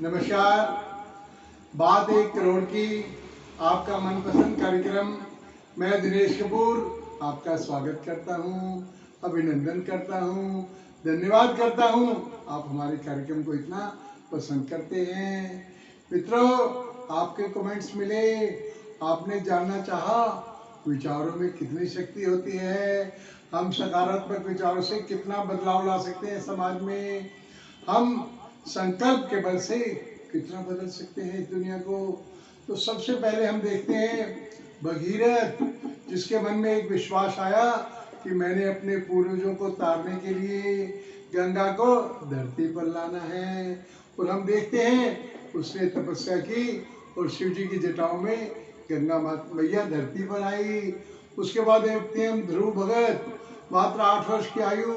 नमस्कार। बात 1 करोड़ की आपका मनपसंद कार्यक्रम। मैं दिनेश कपूर आपका स्वागत करता हूं, अभिनंदन करता हूं, धन्यवाद करता हूं। आप हमारे कार्यक्रम को इतना पसंद करते हैं। मित्रों, आपके कमेंट्स मिले, आपने जानना चाहा विचारों में कितनी शक्ति होती है, हम सकारात्मक विचारों से कितना बदलाव ला सकते हैं समाज में, हम संकल्प के बल से कितना बदल सकते हैं इस दुनिया को। तो सबसे पहले हम देखते हैं भगीरथ, जिसके मन में एक विश्वास आया कि मैंने अपने पूर्वजों को तारने के लिए गंगा को धरती पर लाना है। और हम देखते हैं उसने तपस्या की और शिव जी की जटाओं में गंगा मैया धरती पर आई। उसके बाद देखते हैं हम ध्रुव भगत, मात्र 8 वर्ष की आयु,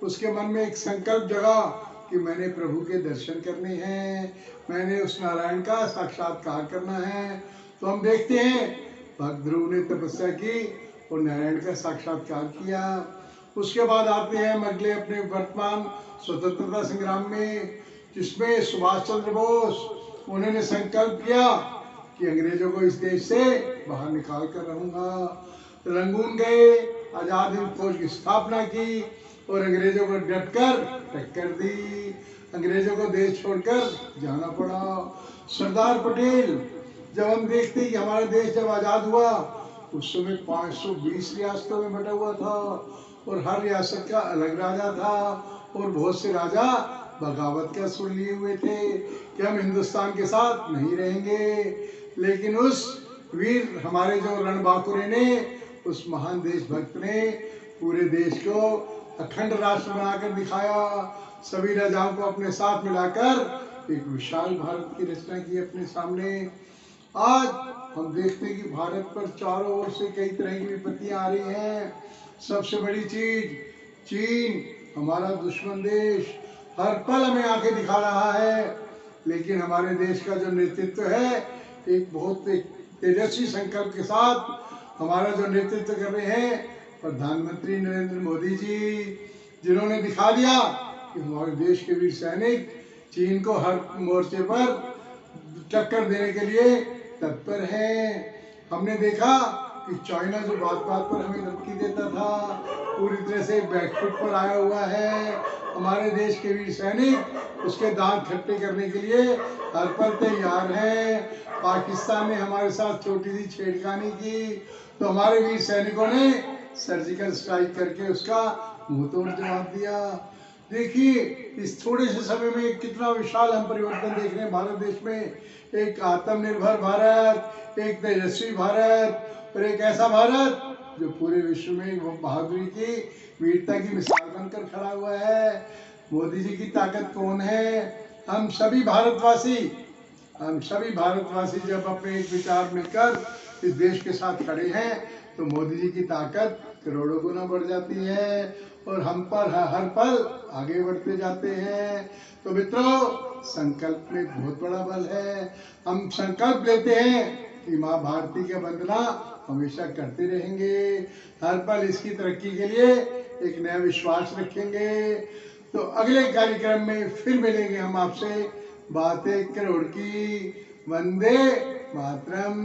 उसके मन में एक संकल्प जगा कि मैंने प्रभु के दर्शन करने हैं, मैंने उस नारायण का साक्षात्कार करना है। तो हम देखते हैं भक्त ध्रुव ने तपस्या की और नारायण का साक्षात्कार किया। उसके बाद आते हैं हम अगले अपने वर्तमान स्वतंत्रता संग्राम में, जिसमें सुभाष चंद्र बोस, उन्होंने संकल्प किया कि अंग्रेजों को इस देश से बाहर निकाल कर रहूंगा। रंगून गए, आजाद हिंद फौज की स्थापना की और अंग्रेजों को डटकर टक्कर दी। अंग्रेजों को देश छोड़कर जाना पड़ा। सरदार पटेल, जब हम देखते कि हमारा देश जब आजाद हुआ उस समय 520 रियासतों में बटा हुआ था और हर रियासत का अलग राजा था और बहुत से राजा बगावत का सुर लिए हुए थे कि हम हिंदुस्तान के साथ नहीं रहेंगे। लेकिन उस वीर हमारे जो रणबांकुरे ने, उस महान देशभक्त ने पूरे देश को अखंड राष्ट्र बनाकर दिखाया। सभी राजाओं को अपने साथ मिलाकर एक विशाल भारत की रचना की अपने सामने। आज हम देखते हैं कि भारत पर चारों ओर से कई तरह की विपत्तियां आ रही हैं। सबसे बड़ी चीज चीन, हमारा दुश्मन देश, हर पल हमें आके दिखा रहा है। लेकिन हमारे देश का जो नेतृत्व है, एक बहुत तेजस्वी संकल्प के साथ हमारा जो नेतृत्व कर रहे हैं प्रधानमंत्री नरेंद्र मोदी जी, जिन्होंने दिखा दिया कि हमारे देश के वीर सैनिक चीन को हर मोर्चे पर टक्कर देने के लिए तत्पर हैं। हमने देखा कि चाइना जो बात बात पर हमें धमकी देता था, पूरी तरह से बैकफुट पर आया हुआ है। हमारे देश के वीर सैनिक उसके दांत खट्टे करने के लिए हर पल तैयार हैं। पाकिस्तान ने हमारे साथ छोटी सी छेड़खानी की तो हमारे वीर सैनिकों ने सर्जिकल स्ट्राइक करके उसका मुंह तोड़ जवाब दिया। देखिए इस थोड़े से समय में कितना विशाल हम परिवर्तन देख रहे हैं भारत देश में। एक आत्मनिर्भर भारत, एक तेजस्वी भारत और एक ऐसा भारत जो पूरे विश्व में वो बहादुरी की, वीरता की मिसाल बनकर खड़ा हुआ है। मोदी जी की ताकत कौन है? हम सभी भारतवासी जब अपने एक विचार मिलकर इस देश के साथ खड़े हैं तो मोदी जी की ताकत करोड़ों गुना बढ़ जाती है और हम पर हर पल आगे बढ़ते जाते हैं। तो मित्रों, संकल्प में बहुत बड़ा बल है। हम संकल्प लेते हैं कि माँ भारती की वंदना हमेशा करते रहेंगे, हर पल इसकी तरक्की के लिए एक नया विश्वास रखेंगे। तो अगले कार्यक्रम में फिर मिलेंगे हम आपसे। बात 1 करोड़ की। वंदे मातरम।